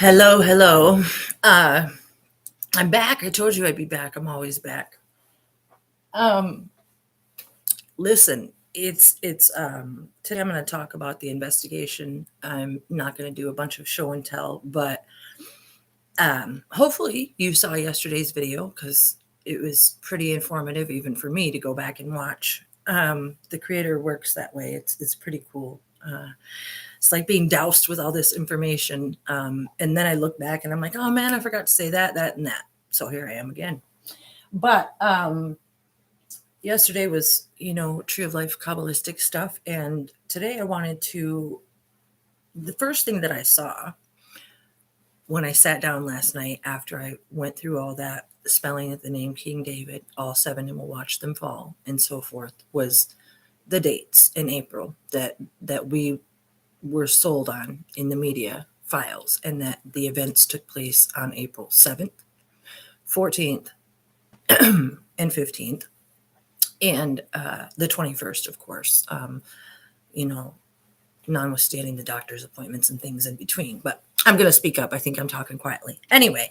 Hello, hello. Uh, I'm back. I told you I'd be back. I'm always back. Um, Listen, it's today I'm going to talk about the investigation. I'm not going to do a bunch of show and tell, but hopefully you saw yesterday's video because it was pretty informative even for me to go back and watch. The creator works that way. It's pretty cool. It's like being doused with all this information. And then I look back and I'm like, oh man, I forgot to say that, that, and that. So here I am again. But yesterday was, Tree of Life Kabbalistic stuff. And today I wanted to, the first thing that I saw when I sat down last night after I went through all that spelling of the name King David, all seven and will watch them fall, and so forth, was the dates in April that we were sold on in the media files, and that the events took place on April 7th, 14th, and 15th, and the 21st, of course, notwithstanding the doctor's appointments and things in between. But I'm going to speak up. I think I'm talking quietly. Anyway,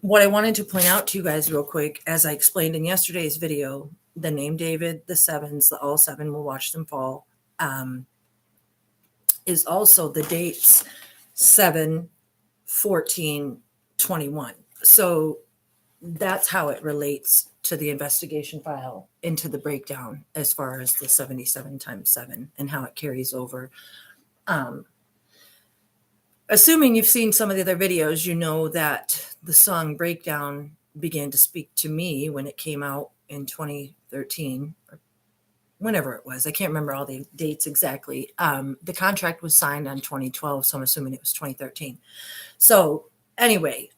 what I wanted to point out to you guys real quick, as I explained in yesterday's video, the name David, the sevens, the all seven will watch them fall, is also the dates 7, 14, 21. So that's how it relates to the investigation file into the breakdown as far as the 77 times 7 and how it carries over. Assuming you've seen some of the other videos, you know that the song Breakdown began to speak to me when it came out in 2013, or whenever it was. I can't remember all the dates exactly. The contract was signed on 2012, so I'm assuming it was 2013. So anyway,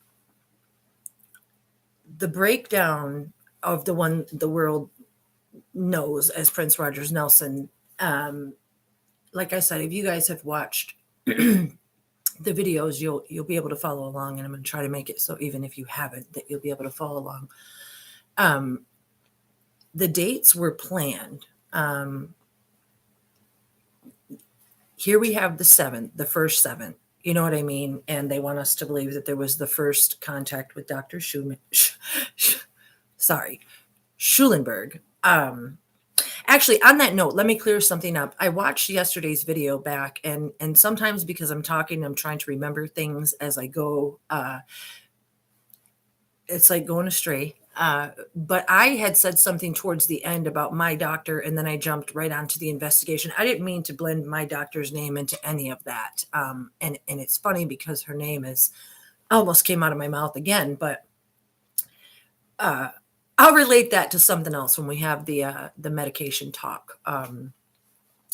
the breakdown of the one the world knows as Prince Rogers Nelson, like I said, if you guys have watched the videos, you'll be able to follow along, and I'm going to try to make it so even if you haven't, that you'll be able to follow along. The dates were planned. Here we have the 7th, the first 7th. You know what I mean? And they want us to believe that there was the first contact with Dr. Schulenberg. Actually, on that note, let me clear something up. I watched yesterday's video back, and sometimes because I'm talking, I'm trying to remember things as I go. It's like going astray. But I had said something towards the end about my doctor, and then I jumped right onto the investigation. I didn't mean to blend my doctor's name into any of that. And it's funny because her name almost came out of my mouth again, but I'll relate that to something else when we have the medication talk.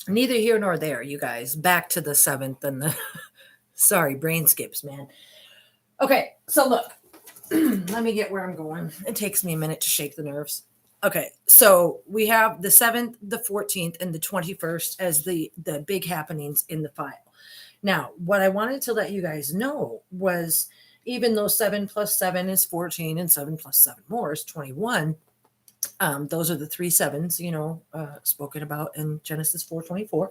Neither here nor there, you guys. Back to the 7th and the sorry, brain skips, man. Okay, so look. Let me get where I'm going. It takes me a minute to shake the nerves. Okay, so we have the 7th, the 14th, and the 21st as the big happenings in the file. Now, what I wanted to let you guys know was, even though 7 plus 7 is 14 and 7 plus 7 more is 21, those are the three sevens, spoken about in Genesis 4:24.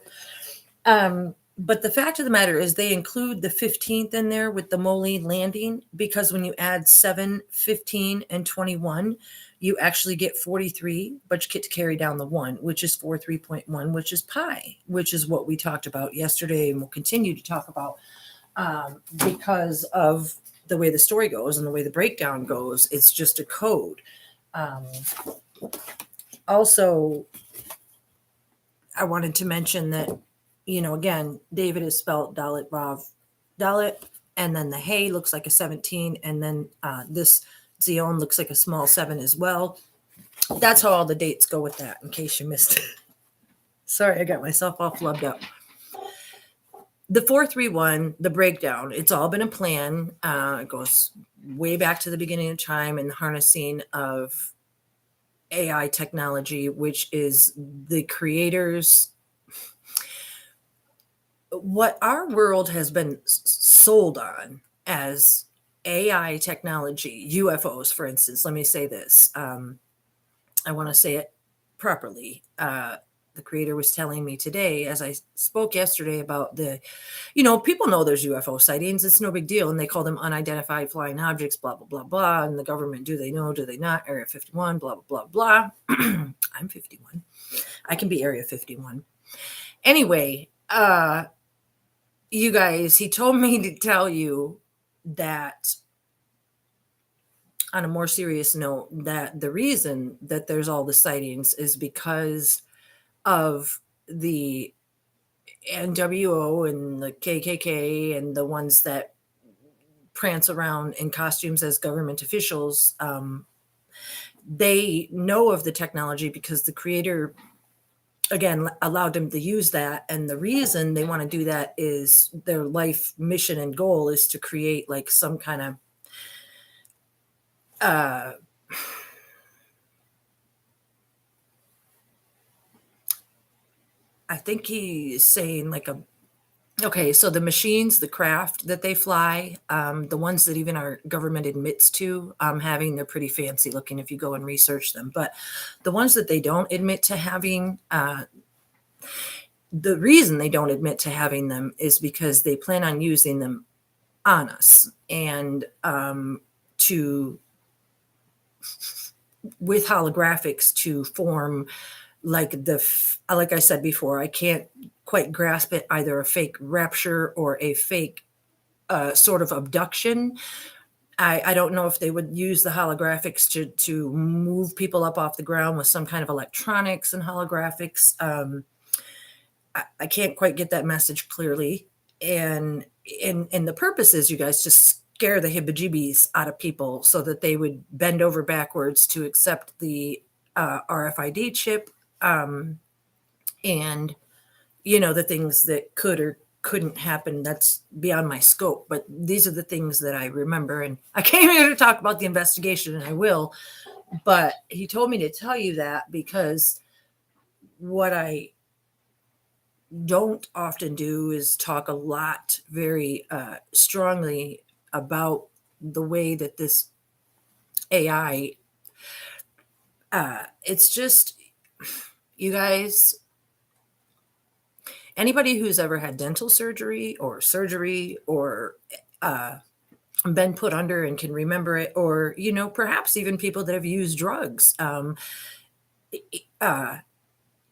But the fact of the matter is they include the 15th in there with the Moli landing, because when you add 7, 15, and 21, you actually get 43, but you get to carry down the 1, which is 43.1, which is pi, which is what we talked about yesterday and will continue to talk about, because of the way the story goes and the way the breakdown goes. It's just a code. Also, I wanted to mention that, again, David is spelled Dalit Vav Dalit, and then the Hey looks like a 17, and then this Zion looks like a small 7 as well. That's how all the dates go with that, in case you missed it. Sorry, I got myself all flubbed up. The 431, the breakdown, it's all been a plan. It goes way back to the beginning of time and the harnessing of AI technology, which is the creators. What our world has been sold on as AI technology, UFOs, for instance. Let me say this. I want to say it properly. the creator was telling me today, as I spoke yesterday about people know there's UFO sightings. It's no big deal. And they call them unidentified flying objects, blah, blah, blah, blah. And the government, do they know? Do they not? Area 51, blah, blah, blah, blah. I'm 51. I can be Area 51. Anyway, you guys, he told me to tell you that, on a more serious note, that the reason that there's all the sightings is because of the NWO and the KKK and the ones that prance around in costumes as government officials. They know of the technology because the creator, again, allowed them to use that. And the reason they want to do that is their life mission and goal is to create like some kind of I think he's saying like so the machines, the craft that they fly, the ones that even our government admits to having, they're pretty fancy looking if you go and research them. But the ones that they don't admit to having, the reason they don't admit to having them is because they plan on using them on us and with holographics to form like like I said before, I can't quite grasp it, either a fake rapture or a fake sort of abduction. I don't know if they would use the holographics to move people up off the ground with some kind of electronics and holographics. I can't quite get that message clearly. And the purpose is, you guys, just scare the hibajibis out of people so that they would bend over backwards to accept the RFID chip. And the things that could or couldn't happen, that's beyond my scope. But these are the things that I remember. And I came here to talk about the investigation, and I will. But he told me to tell you that because what I don't often do is talk a lot very strongly about the way that this AI, it's just, you guys, anybody who's ever had dental surgery or been put under and can remember it, or perhaps even people that have used drugs,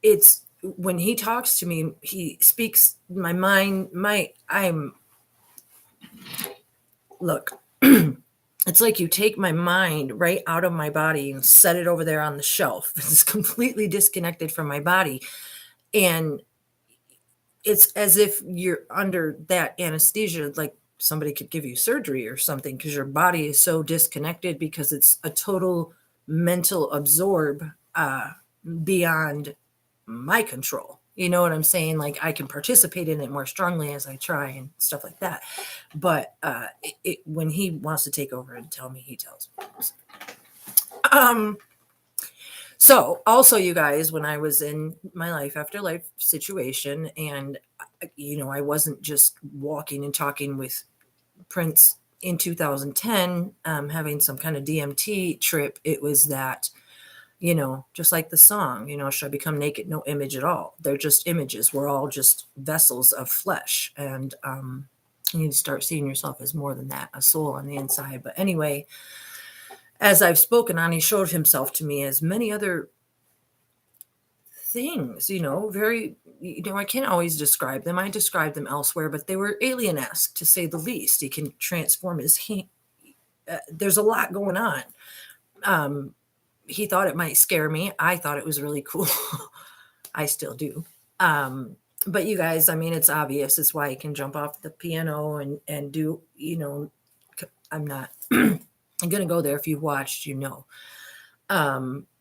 it's when he talks to me, he speaks my mind. Look, it's like you take my mind right out of my body and set it over there on the shelf. It's completely disconnected from my body, and it's as if you're under that anesthesia, like somebody could give you surgery or something, because your body is so disconnected, because it's a total mental absorb beyond my control. You know what I'm saying? Like, I can participate in it more strongly as I try and stuff like that. But when he wants to take over and tell me, he tells me. So also, you guys, when I was in my life after life situation, and I wasn't just walking and talking with Prince in 2010, having some kind of DMT trip. It was that, just like the song, should I become naked? No image at all. They're just images. We're all just vessels of flesh. And you need to start seeing yourself as more than that, a soul on the inside. But anyway, as I've spoken on, he showed himself to me as many other things, very, I can't always describe them. I described them elsewhere, but they were alien-esque, to say the least. He can transform his hand. There's a lot going on. He thought it might scare me. I thought it was really cool. I still do. But you guys, I mean, it's obvious. It's why he can jump off the piano and do, I'm not I'm going to go there. If you've watched,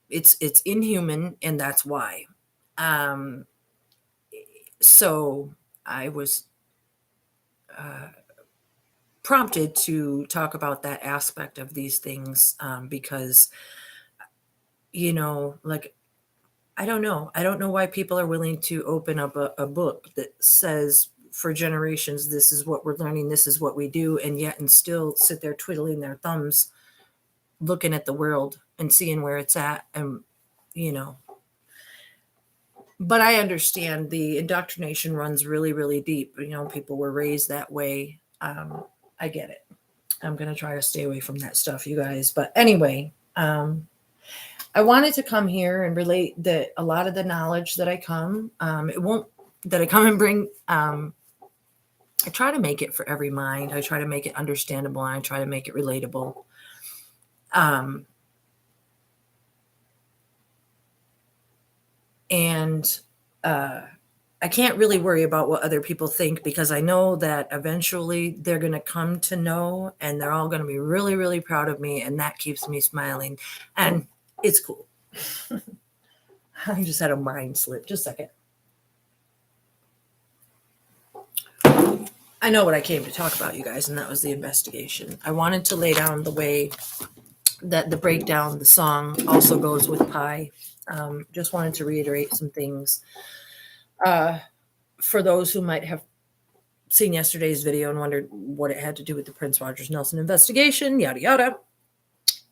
it's inhuman, and that's why. So I was prompted to talk about that aspect of these things, because, like, I don't know. I don't know why people are willing to open up a book that says for generations, this is what we're learning, this is what we do, and yet and still sit there twiddling their thumbs, looking at the world and seeing where it's at. And, but I understand the indoctrination runs really, really deep. People were raised that way. I get it. I'm going to try to stay away from that stuff, you guys. But anyway, I wanted to come here and relate that a lot of the knowledge that I come and bring, I try to make it for every mind. I try to make it understandable, and I try to make it relatable. Um, and I can't really worry about what other people think, because I know that eventually they're going to come to know, and they're all going to be really, really proud of me. And that keeps me smiling. And it's cool. I just had a mind slip. Just a second. I know what I came to talk about, you guys, and that was the investigation. I wanted to lay down the way that the breakdown, the song also goes with pie. Just wanted to reiterate some things. For those who might have seen yesterday's video and wondered what it had to do with the Prince Rogers Nelson investigation, yada, yada.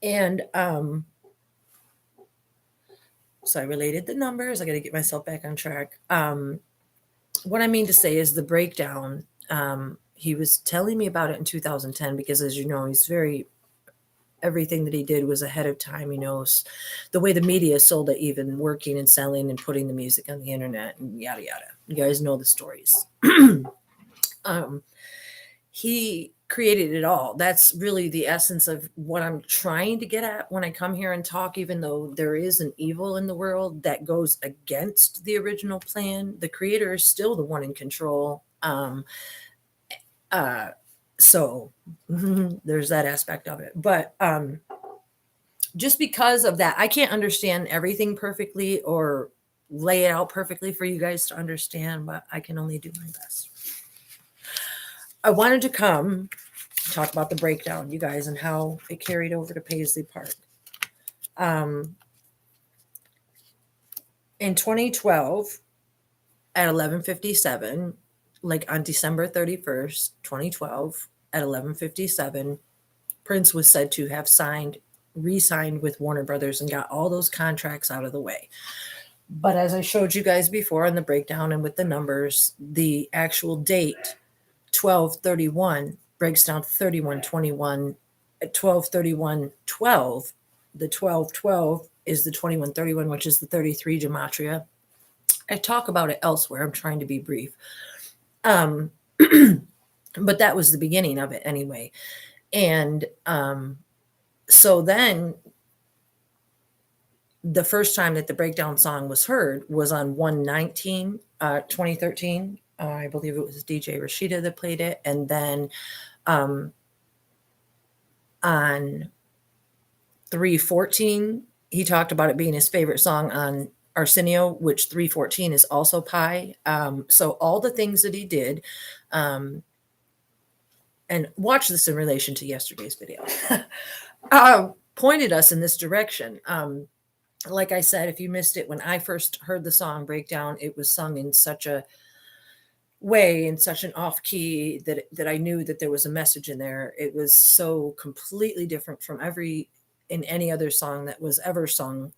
And so I related the numbers. I got to get myself back on track. What I mean to say is the breakdown. He was telling me about it in 2010, because, as you know, everything that he did was ahead of time. He knows the way the media sold it, even working and selling and putting the music on the internet and yada, yada. You guys know the stories. He created it all. That's really the essence of what I'm trying to get at when I come here and talk. Even though there is an evil in the world that goes against the original plan, the creator is still the one in control. So there's that aspect of it. But just because of that, I can't understand everything perfectly or lay it out perfectly for you guys to understand, but I can only do my best. I wanted to come talk about the breakdown, you guys, and how it carried over to Paisley Park. In 2012, at 11:57, like on December 31st, 2012, at 11:57, Prince was said to have re-signed with Warner Brothers and got all those contracts out of the way. But as I showed you guys before on the breakdown and with the numbers, the actual date, 12/31, breaks down to 31/21 at 12/31/12. The 12/12 is the 21/31, which is the 33 gematria. I talk about it elsewhere. I'm trying to be brief. But that was the beginning of it anyway. And so then the first time that the breakdown song was heard was on 1/19, 2013. I believe it was DJ Rashida that played it. And then on 3/14, he talked about it being his favorite song on Arsenio, which 3/14 is also Pi. So all the things that he did, and watch this in relation to yesterday's video, pointed us in this direction. Like I said, if you missed it, when I first heard the song Breakdown, it was sung in such a way, in such an off key, that I knew that there was a message in there. It was so completely different from any other song that was ever sung,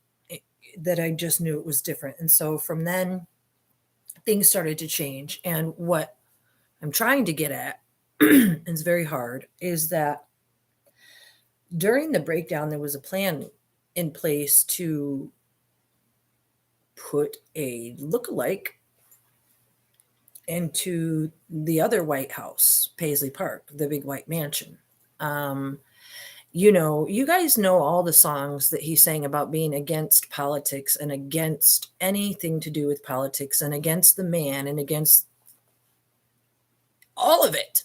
that I just knew it was different. And so from then, things started to change. And what I'm trying to get at, and it's very hard, is that during the breakdown, there was a plan in place to put a lookalike into the other White House, Paisley Park, the big white mansion. You guys know all the songs that he sang about being against politics and against anything to do with politics and against the man and against all of it.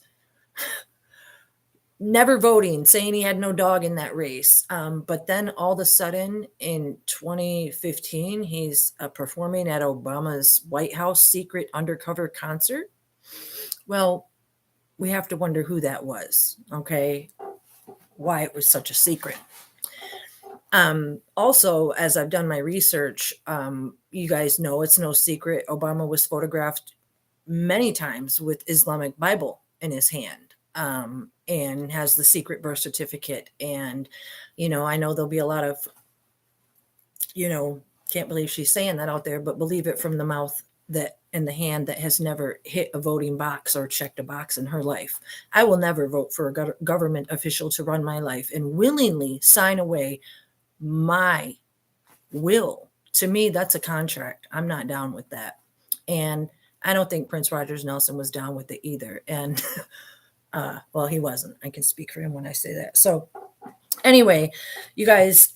Never voting, saying he had no dog in that race. But then all of a sudden in 2015, he's performing at Obama's White House secret undercover concert. Well, we have to wonder who that was, okay? Why it was such a secret. Also, as I've done my research, you guys know it's no secret, Obama was photographed many times with Islamic Bible in his hand. And has the secret birth certificate. And, I know there'll be a lot of, Can't believe she's saying that out there, but believe it from the mouth that and the hand that has never hit a voting box or checked a box in her life. I will never vote for a government official to run my life and willingly sign away my will. To me, that's a contract. I'm not down with that. And I don't think Prince Rogers Nelson was down with it either. And well, he wasn't. I can speak for him when I say that. So anyway, you guys,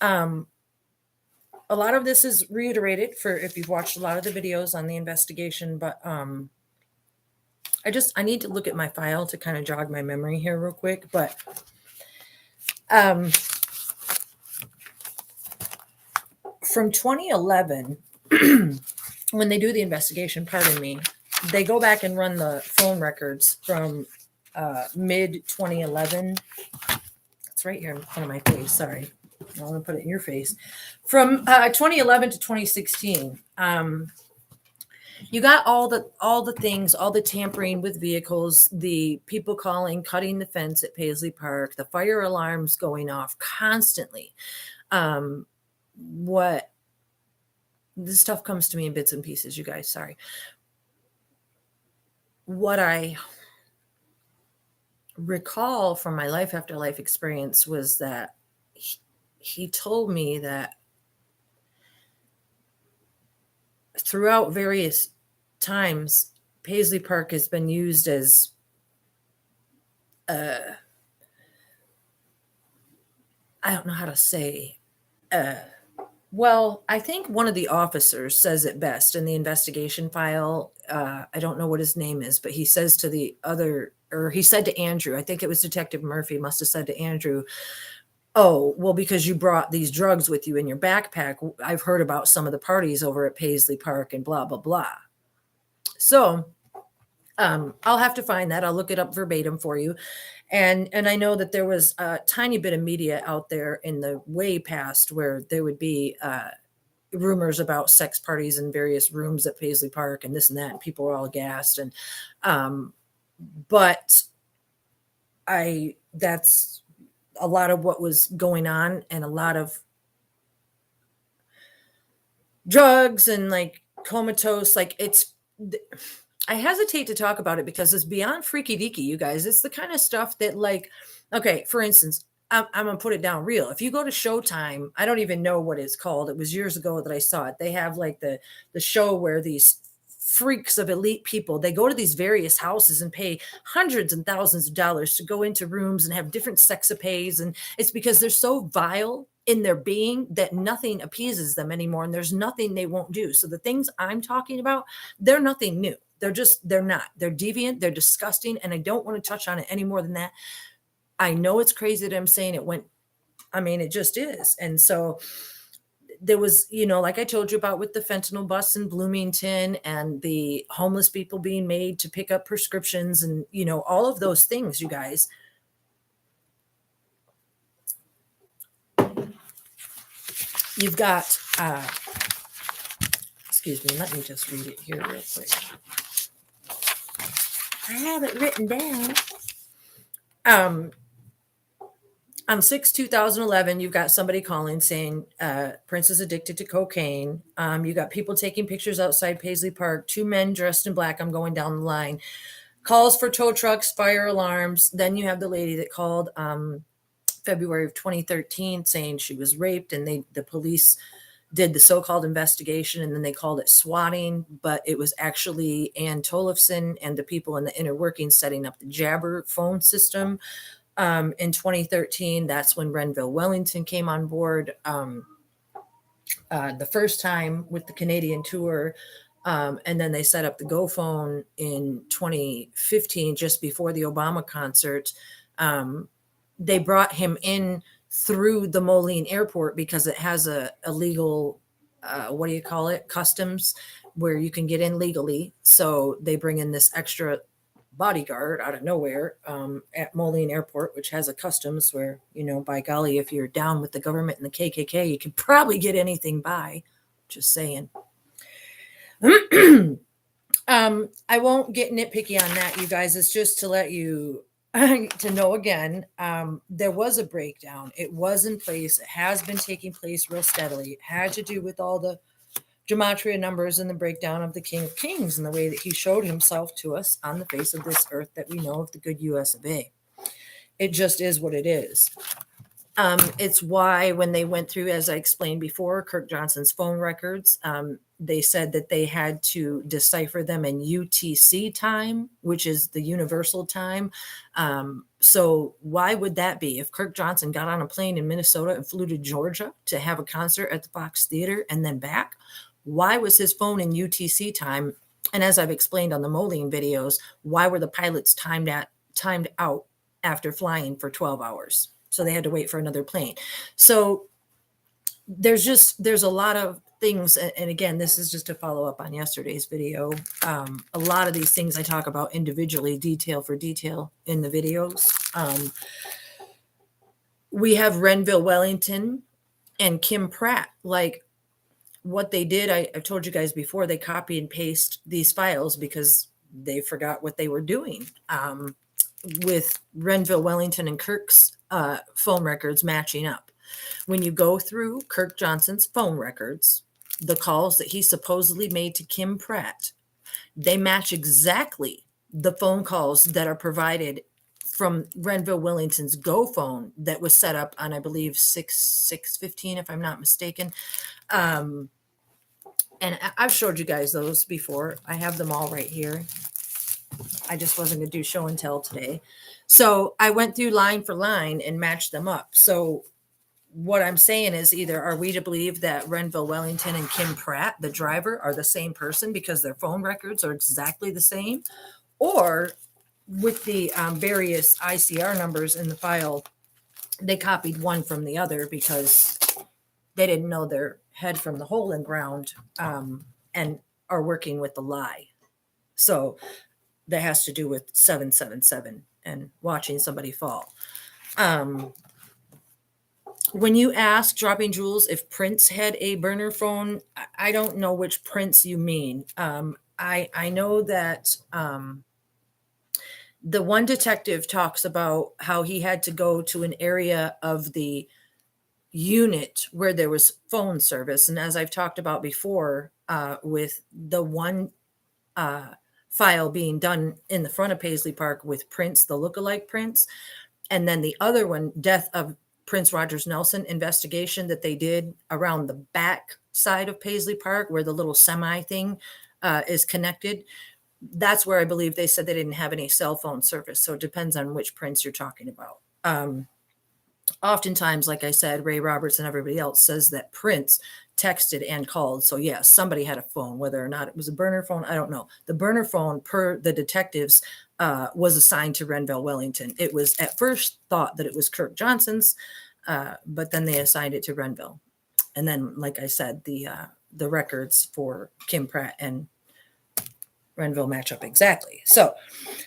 a lot of this is reiterated for if you've watched a lot of the videos on the investigation, but I need to look at my file to kind of jog my memory here real quick. But from 2011, when they do the investigation, pardon me, they go back and run the phone records from mid 2011. It's right here in front of my face. Sorry. I want to put it in your face. From 2011 to 2016, you got all the things, all the tampering with vehicles, the people calling, cutting the fence at Paisley Park, the fire alarms going off constantly. What this stuff comes to me in bits and pieces, you guys. Sorry. What I recall from my life after life experience was that he told me that throughout various times, Paisley Park has been used as I don't know how to say. Well, I think one of the officers says it best in the investigation file. I don't know what his name is, but he says to the other, or he said to Andrew, I think it was Detective Murphy, must have said to Andrew, oh, well, because you brought these drugs with you in your backpack, I've heard about some of the parties over at Paisley Park and blah, blah, blah. So I'll have to find that. I'll look it up verbatim for you. And I know that there was a tiny bit of media out there in the way past where there would be rumors about sex parties in various rooms at Paisley Park and this and that, and people were all aghast. And but that's a lot of what was going on, and a lot of drugs and like comatose, like I hesitate to talk about it because it's beyond freaky deaky, you guys. It's the kind of stuff that, like, okay, for instance, I'm gonna put it down real. If you go to Showtime, I don't even know what it's called. It was years ago that I saw it. They have like the show where these freaks of elite people, they go to these various houses and pay hundreds and thousands of dollars to go into rooms and have different sexapades. And it's because they're so vile in their being that nothing appeases them anymore. And there's nothing they won't do. So the things I'm talking about, they're nothing new. They're not. They're deviant. They're disgusting. And I don't want to touch on it any more than that. I know it's crazy that I'm saying it went, I mean, it just is. And so there was, like I told you about with the fentanyl bus in Bloomington and the homeless people being made to pick up prescriptions and, all of those things, you guys. You've got, excuse me, let me just read it here real quick. I have it written down. On 6/2011, you've got somebody calling saying Prince is addicted to cocaine. You got people taking pictures outside Paisley Park, 2 men dressed in black. I'm going down the line. Calls for tow trucks, fire alarms. Then you have the lady that called February of 2013 saying she was raped, and the police did the so-called investigation, and then they called it swatting, but it was actually Ann Tollefson and the people in the inner workings setting up the Jabber phone system. In 2013, that's when Renville Wellington came on board the first time with the Canadian tour. And then they set up the Go Phone in 2015, just before the Obama concert. They brought him in through the Moline Airport because it has a legal, what do you call it? Customs, where you can get in legally. So they bring in this extra bodyguard out of nowhere at Moline Airport, which has a customs where, by golly, if you're down with the government and the KKK, you can probably get anything by. Just saying. I won't get nitpicky on that, you guys. It's just to let you to know again, there was a breakdown. It was in place. It has been taking place real steadily. It had to do with all the gematria numbers and the breakdown of the King of Kings and the way that he showed himself to us on the face of this earth that we know of the good US of A. It just is what it is. It's why when they went through, as I explained before, Kirk Johnson's phone records, they said that they had to decipher them in UTC time, which is the universal time. So why would that be? If Kirk Johnson got on a plane in Minnesota and flew to Georgia to have a concert at the Fox Theater and then back, why was his phone in UTC time? And as I've explained on the molding videos, why were the pilots timed out after flying for 12 hours? So they had to wait for another plane. So there's a lot of things. And again, this is just to follow up on yesterday's video. A lot of these things I talk about individually, detail for detail in the videos. We have Renville Wellington and Kim Pratt. Like what they did, I've told you guys before, they copy and paste these files because they forgot what they were doing. With Renville Wellington and Kirk's phone records matching up. When you go through Kirk Johnson's phone records, the calls that he supposedly made to Kim Pratt, they match exactly the phone calls that are provided from Renville Wellington's Go phone that was set up on, I believe, 6/6/15, if I'm not mistaken. And I've showed you guys those before. I have them all right here. I just wasn't going to do show and tell today. So I went through line for line and matched them up. So what I'm saying is either are we to believe that Renville Wellington and Kim Pratt, the driver, are the same person because their phone records are exactly the same, or with the various ICR numbers in the file, they copied one from the other because they didn't know their head from the hole in ground and are working with the lie. So that has to do with 777 and watching somebody fall. When you ask Dropping Jewels if Prince had a burner phone, I don't know which Prince you mean. I know that the one detective talks about how he had to go to an area of the unit where there was phone service. And as I've talked about before, with the one file being done in the front of Paisley Park with Prince, the lookalike Prince, and then the other one, death of Prince Rogers Nelson investigation that they did around the back side of Paisley Park where the little semi thing is connected. That's where I believe they said they didn't have any cell phone service. So it depends on which Prince you're talking about. Oftentimes, like I said, Ray Roberts and everybody else says that Prince texted and called. So yes, somebody had a phone, whether or not it was a burner phone, I don't know. The burner phone, per the detectives, was assigned to Renville Wellington. It was at first thought that it was Kirk Johnson's, but then they assigned it to Renville. And then, like I said, the records for Kim Pratt and Renville match up exactly. So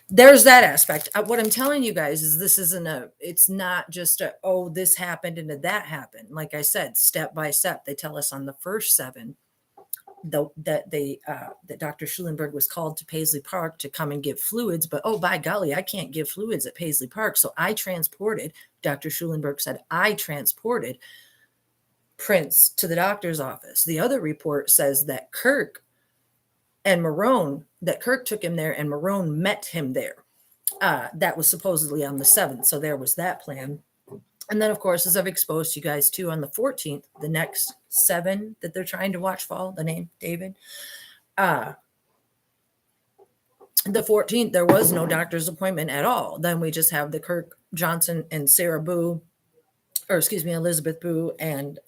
there's that aspect. What I'm telling you guys is this isn't it's not just oh, this happened and that happened. Like I said, step by step, they tell us on the first 7 that Dr. Schulenberg was called to Paisley Park to come and give fluids, but oh, by golly, I can't give fluids at Paisley Park. So I transported, Dr. Schulenberg said, I transported Prince to the doctor's office. The other report says that Kirk took him there and Marone met him there. That was supposedly on the 7th. So there was that plan. And then, of course, as I've exposed you guys to on the 14th, the next 7 that they're trying to watch fall, the name David. The 14th, there was no doctor's appointment at all. Then we just have the Kirk Johnson and Sarah Boo, or excuse me, Elizabeth Boo, and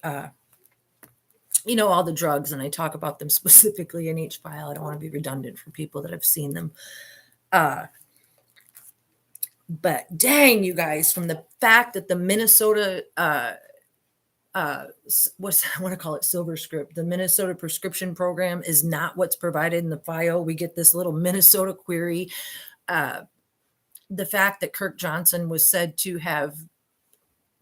all the drugs, and I talk about them specifically in each file. I don't want to be redundant for people that have seen them. But dang, you guys, from the fact that the Minnesota, I want to call it Silver Script, the Minnesota prescription program is not what's provided in the file. We get this little Minnesota query. The fact that Kirk Johnson was said to have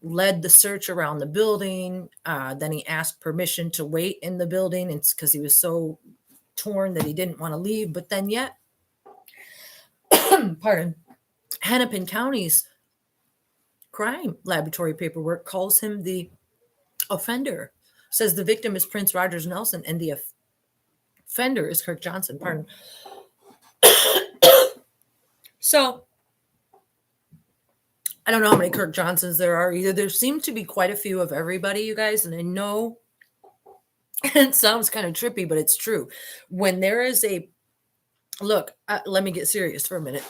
led the search around the building. Then he asked permission to wait in the building. It's because he was so torn that he didn't want to leave. But then yet, pardon, Hennepin County's crime laboratory paperwork calls him the offender, says the victim is Prince Rogers Nelson, and the Fender is Kirk Johnson, pardon. So I don't know how many Kirk Johnsons there are either. There seem to be quite a few of everybody, you guys. And I know it sounds kind of trippy, but it's true. When there is a look, let me get serious for a minute.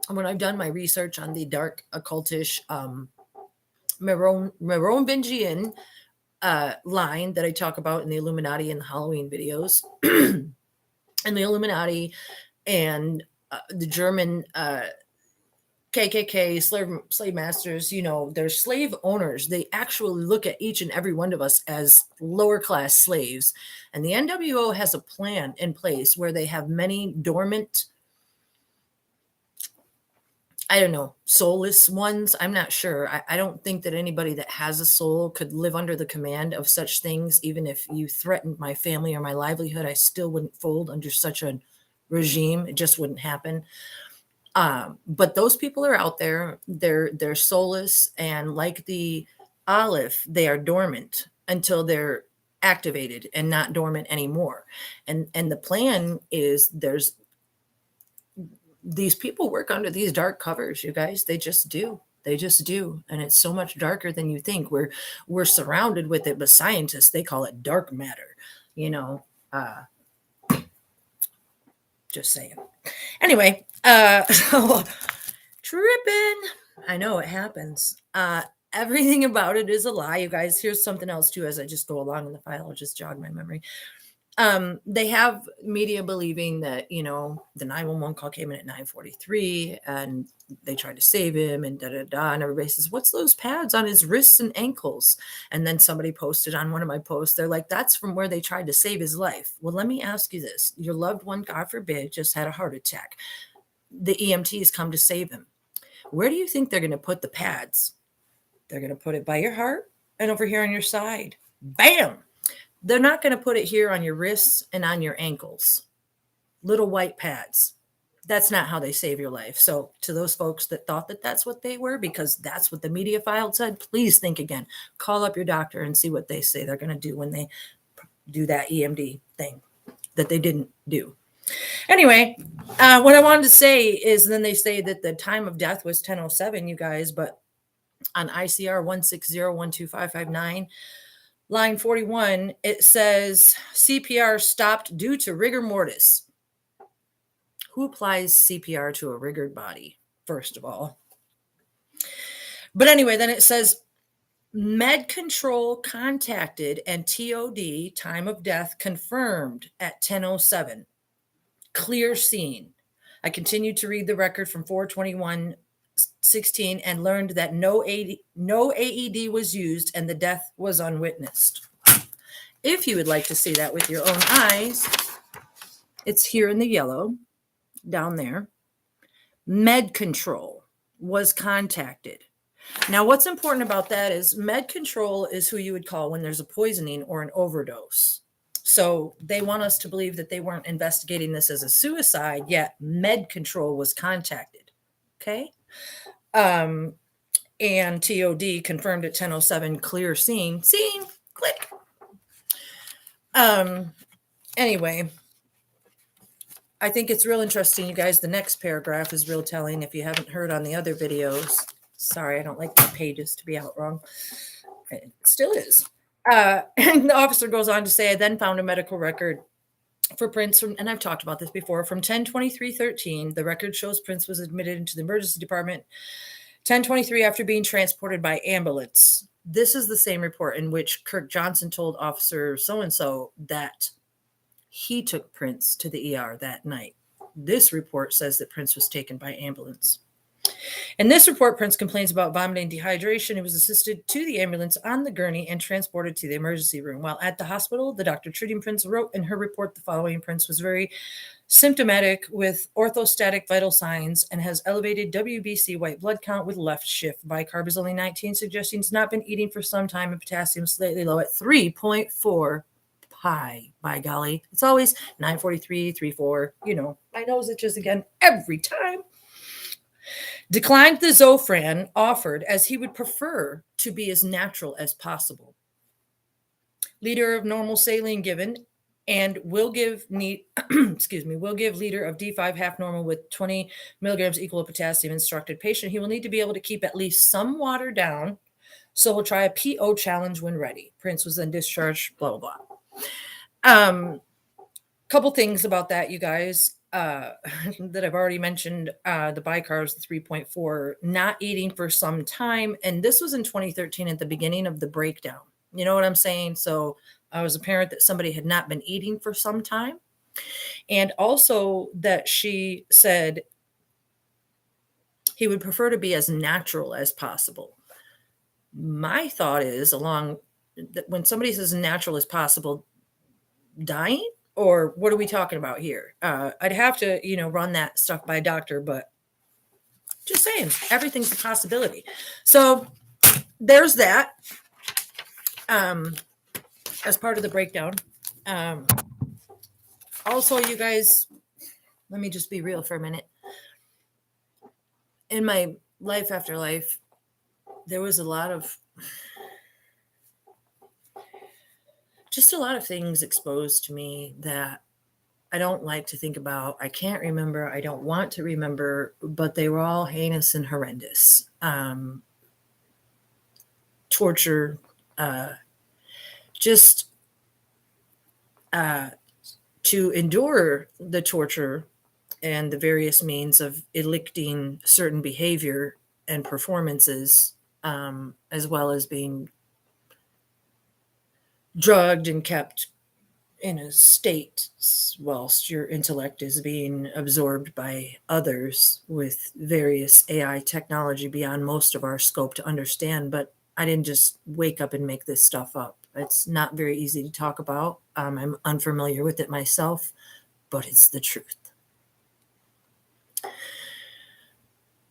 When I've done my research on the dark occultish Merovingian line that I talk about in the Illuminati and the Halloween videos, and the Illuminati and the German KKK, slave masters, they're slave owners. They actually look at each and every one of us as lower class slaves. And the NWO has a plan in place where they have many dormant, I don't know, soulless ones. I'm not sure. I don't think that anybody that has a soul could live under the command of such things. Even if you threatened my family or my livelihood, I still wouldn't fold under such a regime. It just wouldn't happen. But those people are out there. They're soulless, and like the olive, they are dormant until they're activated and not dormant anymore. And the plan is these people work under these dark covers, you guys. They just do. They just do. And it's so much darker than you think. We're surrounded with it, but scientists, they call it dark matter, just saying. Anyway, so tripping. I know it happens. Everything about it is a lie, you guys. Here's something else too. As I just go along in the file, I'll just jog my memory. They have media believing that, the 911 call came in at 9:43 and they tried to save him and and everybody says, what's those pads on his wrists and ankles? And then somebody posted on one of my posts, they're like, that's from where they tried to save his life. Well, let me ask you this. Your loved one, God forbid, just had a heart attack. The EMTs come to save him. Where do you think they're going to put the pads? They're going to put it by your heart and over here on your side. Bam! They're not going to put it here on your wrists and on your ankles. Little white pads. That's not how they save your life. So to those folks that thought that that's what they were, because that's what the media file said, please think again. Call up your doctor and see what they say they're going to do when they do that EMD thing that they didn't do. Anyway, what I wanted to say is then they say that the time of death was 10:07, you guys, but on ICR 160-12559, line 41, it says CPR stopped due to rigor mortis. Who applies CPR to a rigored body, first of all? But anyway, then it says med control contacted and TOD, time of death, confirmed at 10:07. Clear scene. I continued to read the record from 4/21/16 and learned that no AED was used and the death was unwitnessed. If you would like to see that with your own eyes, it's here in the yellow, down there. Med control was contacted. Now, what's important about that is med control is who you would call when there's a poisoning or an overdose. So they want us to believe that they weren't investigating this as a suicide, yet med control was contacted. Okay. And TOD confirmed at 10:07, clear scene, click. Anyway, I think it's real interesting, you guys. The next paragraph is real telling. If you haven't heard on the other videos, sorry, I don't like my pages to be out wrong. It still is. And the officer goes on to say, I then found a medical record for Prince from, and I've talked about this before, from 10/23/13. The record shows Prince was admitted into the emergency department 10:23 after being transported by ambulance. This is the same report in which Kirk Johnson told Officer so-and-so that he took Prince to the ER that night. This report says that Prince was taken by ambulance. In this report, Prince complains about vomiting, dehydration. He was assisted to the ambulance on the gurney and transported to the emergency room. While at the hospital, the doctor treating Prince wrote in her report the following: Prince was very symptomatic with orthostatic vital signs and has elevated WBC white blood count with left shift. Bicarb is only 19, suggesting he's not been eating for some time, and potassium slightly low at 3.4 pi. By golly, it's always 9:43, 3.4. My nose itches again every time. Declined the Zofran offered as he would prefer to be as natural as possible. Leader of normal saline given and will give will give liter of D5 half normal with 20 milligrams equal of potassium instructed patient. He will need to be able to keep at least some water down. So we'll try a PO challenge when ready. Prince was then discharged, blah, blah, blah. Couple things about that, you guys, that I've already mentioned. The bicarbs, the 3.4, not eating for some time. And this was in 2013 at the beginning of the breakdown. You know what I'm saying? So I was apparent that somebody had not been eating for some time. And also that she said he would prefer to be as natural as possible. My thought is along that when somebody says natural as possible, dying, or what are we talking about here? I'd have to, run that stuff by a doctor, but just saying, everything's a possibility. So there's that as part of the breakdown. Also, you guys, let me just be real for a minute. In my life after life, there was a lot of things exposed to me that I don't like to think about. I can't remember. I don't want to remember, but they were all heinous and horrendous. Torture, just to endure the torture and the various means of elicting certain behavior and performances, as well as being drugged and kept in a state whilst your intellect is being absorbed by others with various AI technology beyond most of our scope to understand. But I didn't just wake up and make this stuff up. It's not very easy to talk about. I'm unfamiliar with it myself, but it's the truth.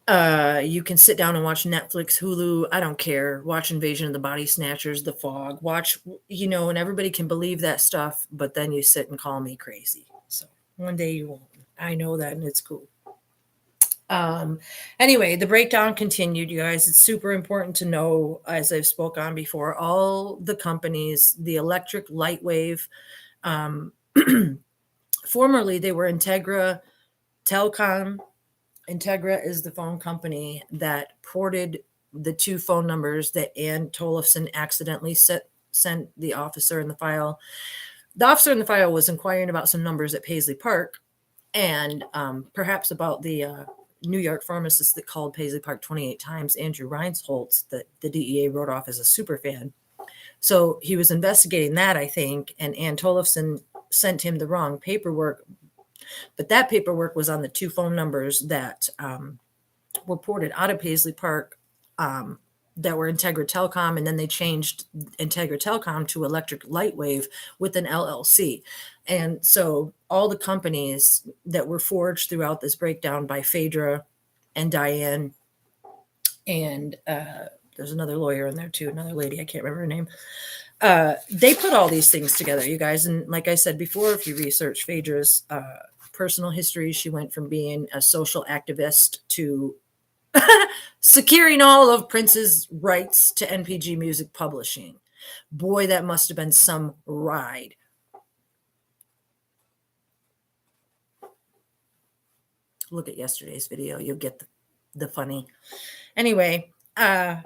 You can sit down and watch Netflix, Hulu, I don't care. Watch Invasion of the Body Snatchers, The Fog, watch, and everybody can believe that stuff, but then you sit and call me crazy. So one day you won't. I know that, and it's cool. Anyway, the breakdown continued, you guys. It's super important to know, as I've spoke on before, all the companies, the electric light wave, formerly they were Integra Telecom. Integra is the phone company that ported the two phone numbers that Ann Tollefson accidentally sent the officer in the file. The officer in the file was inquiring about some numbers at Paisley Park and perhaps about the New York pharmacist that called Paisley Park 28 times, Andrew Reinholtz, that the DEA wrote off as a super fan. So he was investigating that, I think, and Ann Tollefson sent him the wrong paperwork. But that paperwork was on the two phone numbers that were ported out of Paisley Park that were Integra Telecom, and then they changed Integra Telecom to Electric Lightwave with an LLC. And so all the companies that were forged throughout this breakdown by Phaedra and Diane, and there's another lawyer in there too, another lady, I can't remember her name. They put all these things together, you guys. And like I said before, if you research Phaedra's personal history, she went from being a social activist to securing all of Prince's rights to NPG Music Publishing. Boy, that must have been some ride. Look at yesterday's video. You'll get the funny. Anyway, yeah.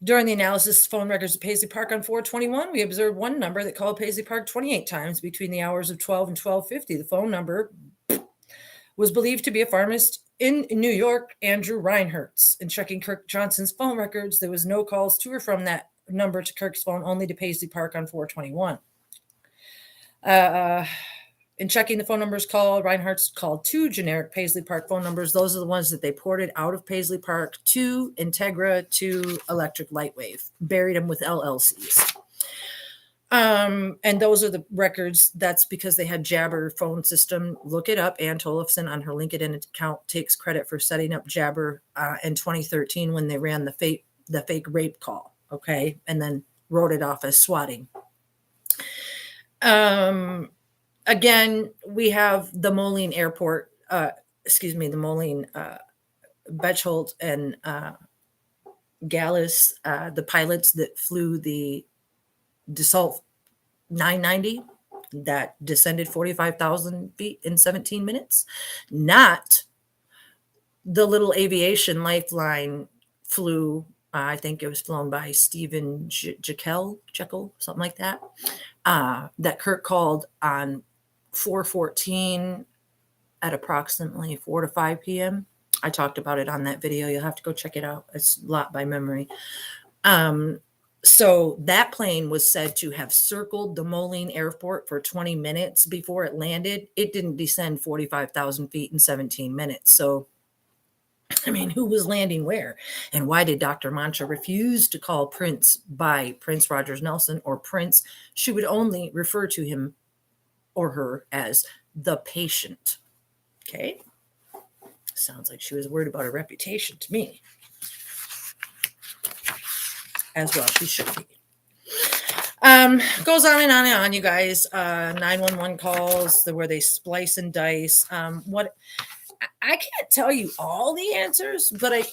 During the analysis of phone records at Paisley Park on 4/21, we observed one number that called Paisley Park 28 times between the hours of 12 and 12:50. The phone number was believed to be a pharmacist in New York, Andrew Reinholtz. In checking Kirk Johnson's phone records, there was no calls to or from that number to Kirk's phone, only to Paisley Park on 4/21. In checking the phone numbers called, Reinholtz called two generic Paisley Park phone numbers. Those are the ones that they ported out of Paisley Park to Integra to Electric Lightwave, buried them with LLCs. And those are the records. That's because they had Jabber phone system. Look it up. Ann Tollefson on her LinkedIn account takes credit for setting up Jabber in 2013 when they ran the fake rape call. Okay. And then wrote it off as swatting. Again, we have the Moline Airport, the Moline Betchholt and Gallus, the pilots that flew the Dassault 990 that descended 45,000 feet in 17 minutes, not the little aviation lifeline flew. I think it was flown by Stephen Jekyll, something like that. That Kurt called on 414 at approximately 4 to 5 p.m. I talked about it on that video. You'll have to go check it out. It's a lot by memory. So that plane was said to have circled the Moline Airport for 20 minutes before it landed. It didn't descend 45,000 feet in 17 minutes. So, I mean, who was landing where? And why did Dr. Mancha refuse to call Prince by Prince Rogers Nelson or Prince? She would only refer to him or her as the patient. Okay. Sounds like she was worried about her reputation to me. As well, she should be. Goes on and on and on, you guys. 911 calls where they splice and dice. What I can't tell you all the answers, but I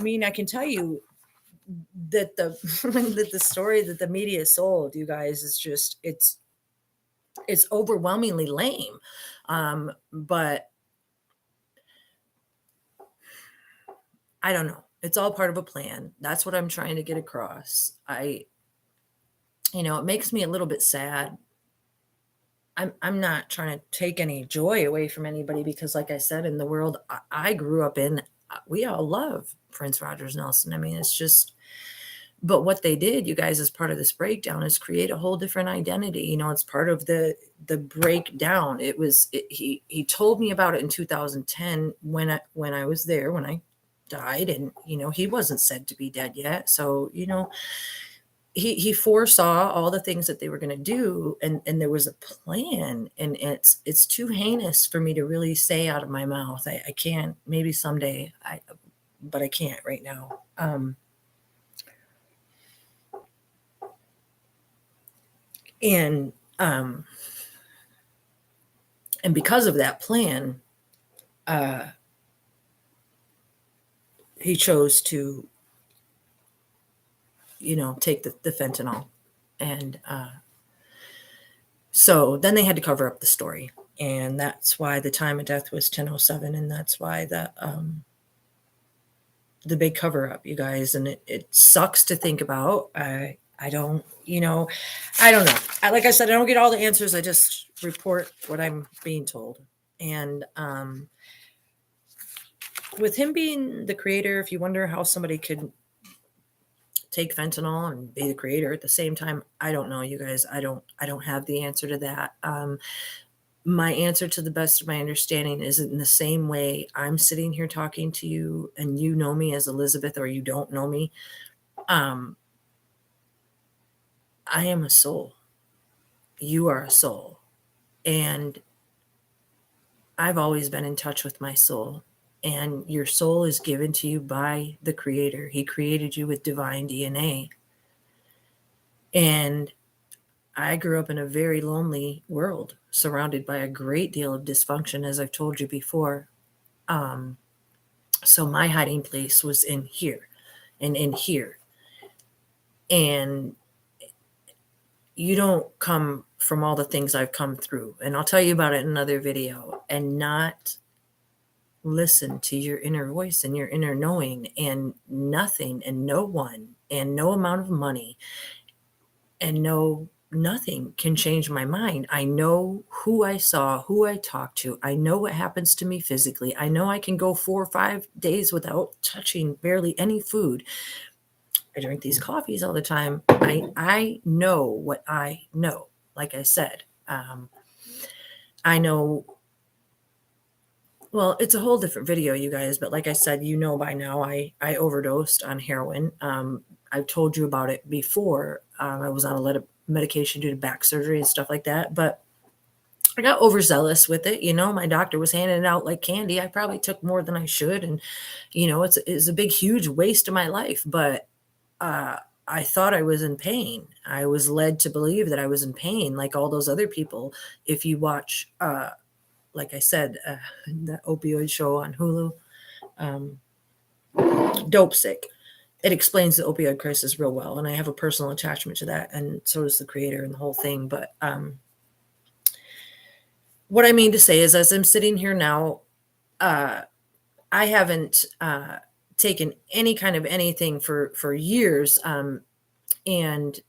mean I can tell you that that the story that the media sold, you guys, is just it's overwhelmingly lame. But I don't know. It's all part of a plan. That's what I'm trying to get across. It makes me a little bit sad. I'm not trying to take any joy away from anybody because, like I said, in the world I grew up in, we all love Prince Rogers Nelson. I mean, it's just, but what they did, you guys, as part of this breakdown, is create a whole different identity. It's part of the breakdown. He told me about it in 2010 when I was there, when I died, and he wasn't said to be dead yet. So he foresaw all the things that they were going to do, and there was a plan, and it's too heinous for me to really say out of my mouth. I can't. Maybe someday, but I can't right now. And because of that plan, he chose to take the fentanyl. And so then they had to cover up the story. And that's why the time of death was 10:07. And that's why the big cover up, you guys. And it sucks to think about. I don't know. Like I said, I don't get all the answers. I just report what I'm being told. And with him being the creator, if you wonder how somebody could take fentanyl and be the creator at the same time, I don't know, you guys. I don't have the answer to that. My answer, to the best of my understanding, is in the same way I'm sitting here talking to you and you know me as Elizabeth, or you don't know me. I am a soul. You are a soul. And I've always been in touch with my soul. And your soul is given to you by the Creator. He created you with divine DNA. And I grew up in a very lonely world, surrounded by a great deal of dysfunction, as I've told you before. So my hiding place was in here and in here. And you don't come from all the things I've come through. And I'll tell you about it in another video. And not listen to your inner voice and your inner knowing, and nothing and no one and no amount of money and nothing can change my mind. I know who I saw, who I talked to. I know what happens to me physically. I know I can go 4 or 5 days without touching barely any food. I drink these coffees all the time. I know what I know. Like I said, I know. Well, it's a whole different video, you guys. But like I said, by now, I overdosed on heroin. I've told you about it before. I was on a lot of medication due to back surgery and stuff like that. But I got overzealous with it. My doctor was handing it out like candy. I probably took more than I should. And, it's a big, huge waste of my life. But I thought I was in pain. I was led to believe that I was in pain, like all those other people. If you watch, like I said, the opioid show on Hulu, Dope Sick. it explains the opioid crisis real well. And I have a personal attachment to that. And so does the creator and the whole thing. But what I mean to say is, as I'm sitting here now, I haven't taken any kind of anything for years. And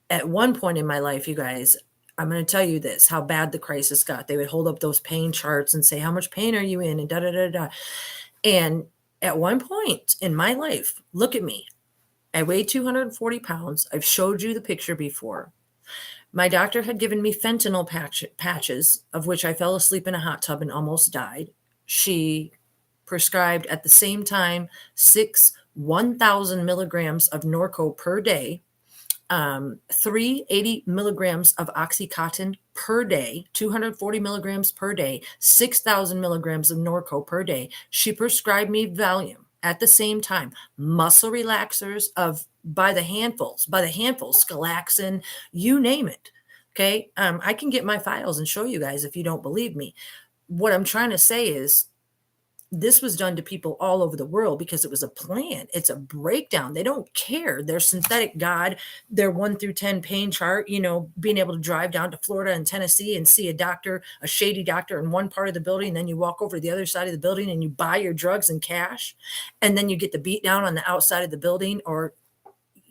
at one point in my life, you guys, I'm going to tell you this, how bad the crisis got. They would hold up those pain charts and say, how much pain are you in? And da da da da. And at one point in my life, look at me. I weighed 240 pounds. I've showed you the picture before. My doctor had given me fentanyl patches, of which I fell asleep in a hot tub and almost died. She prescribed at the same time 1,000 milligrams of Norco per day, 380 milligrams of Oxycontin per day, 240 milligrams per day, 6,000 milligrams of Norco per day. She prescribed me Valium at the same time, muscle relaxers of by the handfuls, Scalaxin, you name it. Okay. I can get my files and show you guys if you don't believe me. What I'm trying to say is, this was done to people all over the world because it was a plan. It's a breakdown. They don't care. Their synthetic God, their 1 through 10 pain chart, being able to drive down to Florida and Tennessee and see a doctor, a shady doctor in one part of the building. And then you walk over to the other side of the building and you buy your drugs in cash. And then you get the beat down on the outside of the building. Or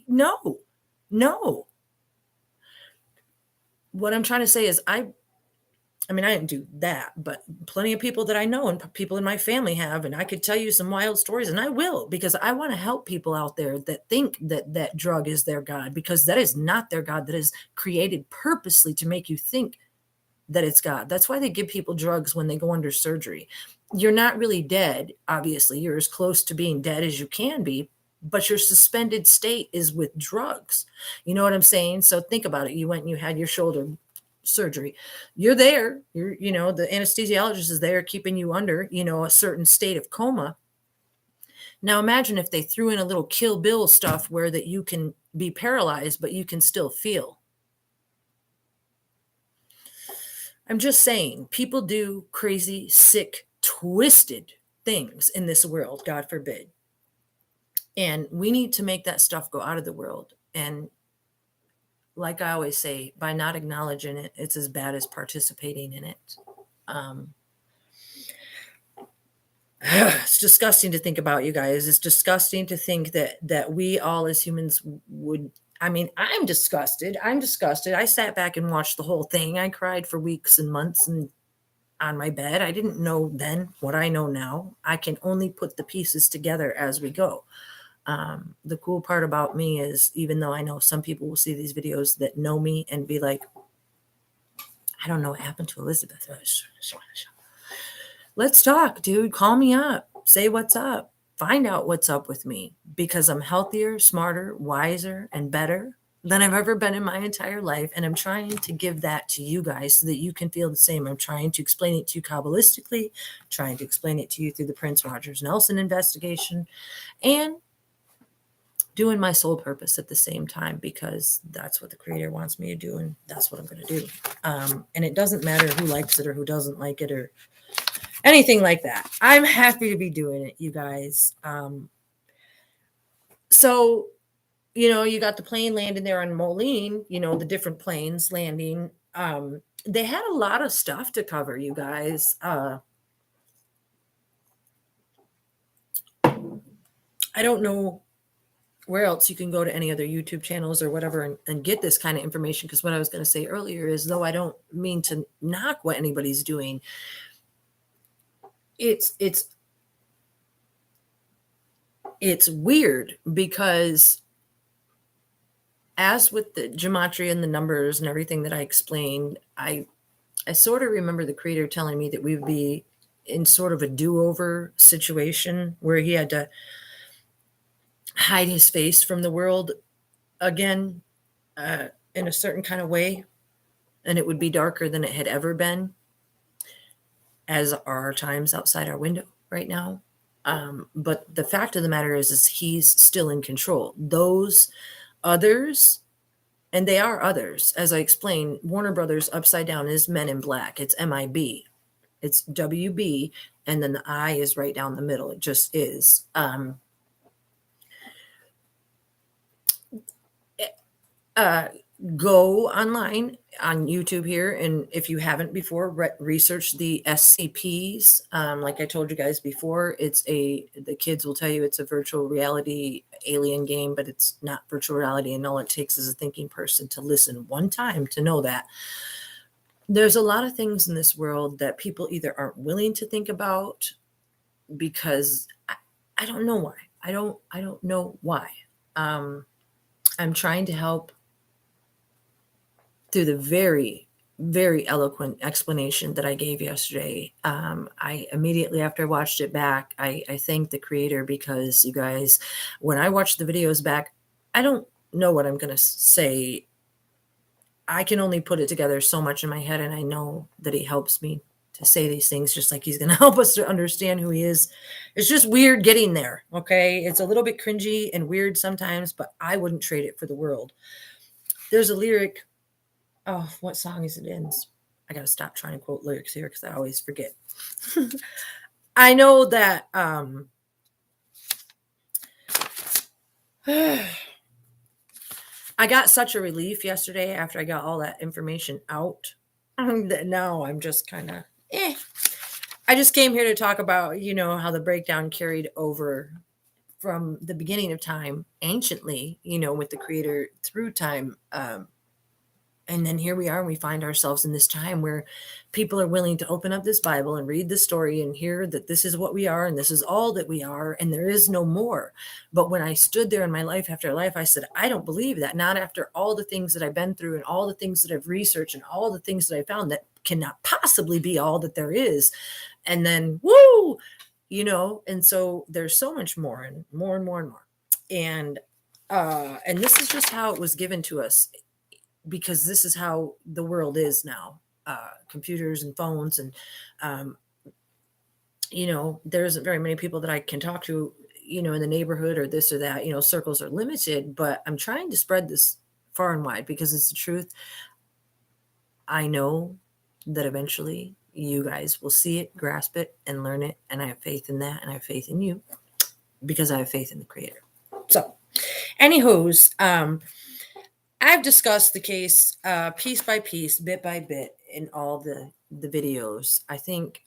no. What I'm trying to say is, I didn't do that, but plenty of people that I know and people in my family have, and I could tell you some wild stories, and I will, because I want to help people out there that think that that drug is their God, because that is not their God. That is created purposely to make you think that it's God. That's why they give people drugs when they go under surgery. You're not really dead. Obviously, you're as close to being dead as you can be, but your suspended state is with drugs. You know what I'm saying? So think about it. You went and you had your shoulder surgery. You're there. The anesthesiologist is there keeping you under, a certain state of coma. Now imagine if they threw in a little Kill Bill stuff where that you can be paralyzed, but you can still feel. I'm just saying, people do crazy, sick, twisted things in this world, God forbid. And we need to make that stuff go out of the world. And like I always say, by not acknowledging it, it's as bad as participating in it. It's disgusting to think about, you guys. It's disgusting to think that we all as humans would. I'm disgusted. I sat back and watched the whole thing. I cried for weeks and months and on my bed. I didn't know then what I know now. I can only put the pieces together as we go. The cool part about me is, even though I know some people will see these videos that know me and be like, I don't know what happened to Elizabeth. Let's talk, dude. Call me up. Say what's up. Find out what's up with me, because I'm healthier, smarter, wiser, and better than I've ever been in my entire life. And I'm trying to give that to you guys so that you can feel the same. I'm trying to explain it to you Kabbalistically, trying to explain it to you through the Prince Rogers Nelson investigation, and doing my sole purpose at the same time, because that's what the creator wants me to do. And that's what I'm going to do. And it doesn't matter who likes it or who doesn't like it or anything like that. I'm happy to be doing it, you guys. So, you got the plane landing there on Moline, the different planes landing. They had a lot of stuff to cover, you guys. I don't know where else you can go to any other YouTube channels or whatever and get this kind of information. Because what I was going to say earlier is, though I don't mean to knock what anybody's doing, it's weird, because as with the gematria and the numbers and everything that I explained, I sort of remember the creator telling me that we would be in sort of a do-over situation where he had to hide his face from the world again, in a certain kind of way, and it would be darker than it had ever been, as are our times outside our window right now. But the fact of the matter is he's still in control. Those others, and they are others, as I explained, Warner Brothers upside down is Men in Black. It's MIB. It's WB, and then the I is right down the middle. It just is. Go online on YouTube here, and if you haven't before, research the SCPs. Like I told you guys before, the kids will tell you it's a virtual reality alien game, but it's not virtual reality, and all it takes is a thinking person to listen one time to know that. There's a lot of things in this world that people either aren't willing to think about because I don't know why. I don't know why. I'm trying to help through the very, very eloquent explanation that I gave yesterday. I immediately after I watched it back, I thanked the creator because you guys, when I watch the videos back, I don't know what I'm going to say. I can only put it together so much in my head, and I know that he helps me to say these things just like he's going to help us to understand who he is. It's just weird getting there. Okay. It's a little bit cringy and weird sometimes, but I wouldn't trade it for the world. There's a lyric. Oh, what song is it in? I got to stop trying to quote lyrics here because I always forget. I know that I got such a relief yesterday after I got all that information out that now I'm just kind of I just came here to talk about, how the breakdown carried over from the beginning of time anciently, with the creator through time. And then here we are, and we find ourselves in this time where people are willing to open up this Bible and read the story and hear that this is what we are and this is all that we are and there is no more. But when I stood there in my life after life, I said, I don't believe that. Not after all the things that I've been through and all the things that I've researched and all the things that I found that cannot possibly be all that there is. And then, woo, and so there's so much more and more and more and more. And this is just how it was given to us, because this is how the world is now, computers and phones. And, there isn't very many people that I can talk to, in the neighborhood or this or that, circles are limited, but I'm trying to spread this far and wide because it's the truth. I know that eventually you guys will see it, grasp it, and learn it. And I have faith in that. And I have faith in you because I have faith in the creator. So anywho's, I've discussed the case piece by piece, bit by bit in all the videos. I think,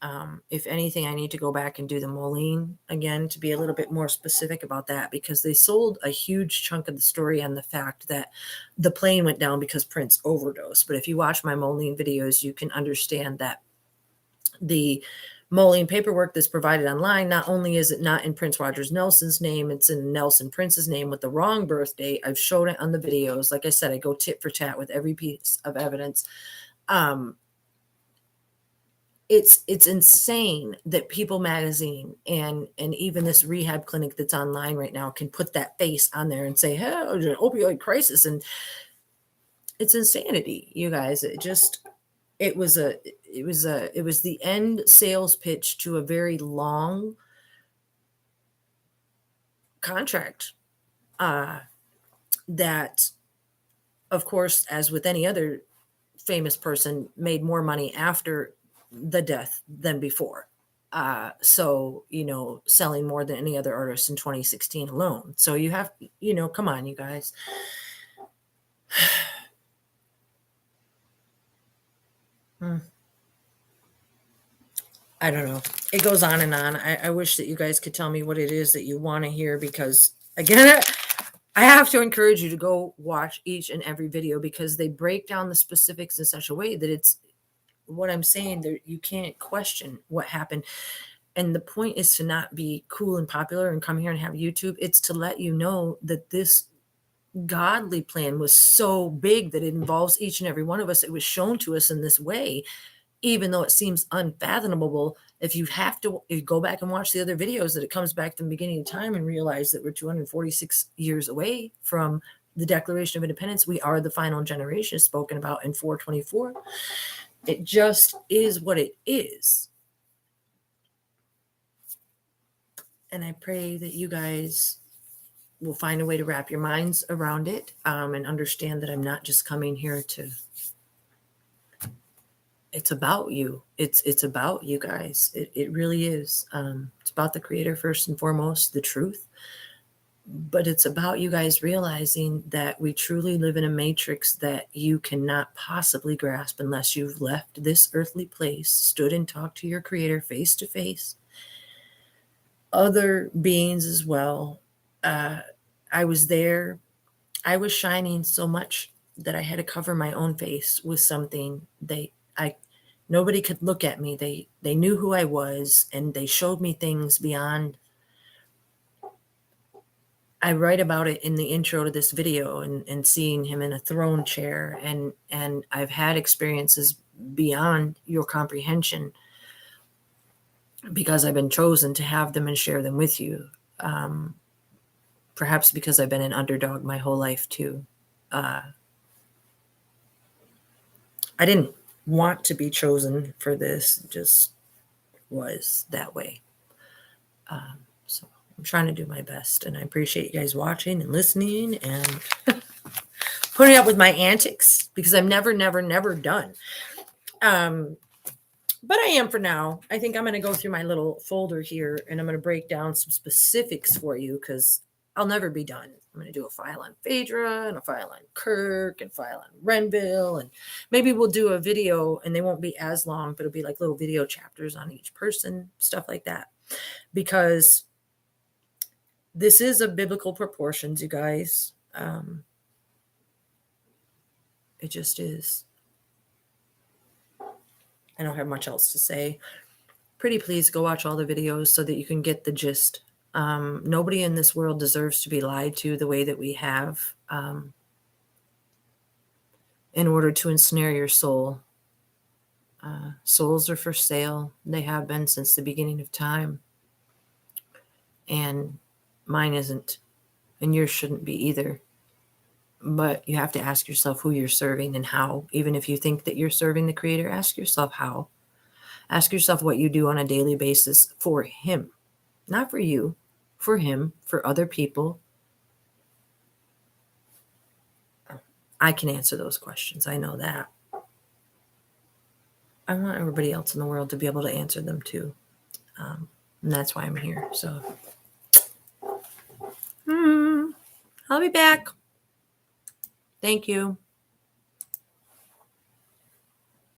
if anything, I need to go back and do the Moline again to be a little bit more specific about that, because they sold a huge chunk of the story on the fact that the plane went down because Prince overdosed. But if you watch my Moline videos, you can understand that the Moline paperwork that's provided online, not only is it not in Prince Rogers Nelson's name, it's in Nelson Prince's name with the wrong birth date. I've shown it on the videos. Like I said, I go tit for tat with every piece of evidence. It's insane that People Magazine and even this rehab clinic that's online right now can put that face on there and say, "Hey, there's an opioid crisis," and it's insanity, you guys. It was the end sales pitch to a very long contract, that, of course, as with any other famous person, made more money after the death than before. So, selling more than any other artist in 2016 alone. So you have, come on, you guys. I don't know. It goes on and on. I wish that you guys could tell me what it is that you want to hear, because again, I have to encourage you to go watch each and every video, because they break down the specifics in such a way that it's what I'm saying there. You can't question what happened. And the point is to not be cool and popular and come here and have YouTube. It's to let you know that this godly plan was so big that it involves each and every one of us. It was shown to us in this way, even though it seems unfathomable. If you go back and watch the other videos, that it comes back to the beginning of time and realize that we're 246 years away from the Declaration of Independence. We are the final generation spoken about in 424. It just is what it is. And I pray that you guys will find a way to wrap your minds around it, and understand that I'm not just coming here to, it's about you. It's about you guys. It really is. It's about the creator first and foremost, the truth. But it's about you guys realizing that we truly live in a matrix that you cannot possibly grasp unless you've left this earthly place, stood and talked to your creator face to face, other beings as well. I was there. I was shining so much that I had to cover my own face with something. Nobody could look at me. They knew who I was, and they showed me things beyond. I write about it in the intro to this video, and seeing him in a throne chair, and I've had experiences beyond your comprehension because I've been chosen to have them and share them with you. Perhaps because I've been an underdog my whole life too. I didn't want to be chosen for this, just was that way. So I'm trying to do my best, and I appreciate you guys watching and listening and putting up with my antics because I'm never done. But I am for now. I think I'm going to go through my little folder here, and I'm going to break down some specifics for you because I'll never be done. I'm going to do a file on Phaedra and a file on Kirk and file on Renville. And maybe we'll do a video, and they won't be as long, but it'll be like little video chapters on each person, stuff like that. Because this is of biblical proportions, you guys. It just is. I don't have much else to say. Pretty please go watch all the videos so that you can get the gist. Nobody in this world deserves to be lied to the way that we have in order to ensnare your soul. Souls are for sale. They have been since the beginning of time. And mine isn't. And yours shouldn't be either. But you have to ask yourself who you're serving and how. Even if you think that you're serving the Creator, ask yourself how. Ask yourself what you do on a daily basis for Him. Not for you, for Him, for other people. I can answer those questions. I know that. I want everybody else in the world to be able to answer them too. And that's why I'm here. So I'll be back. Thank you.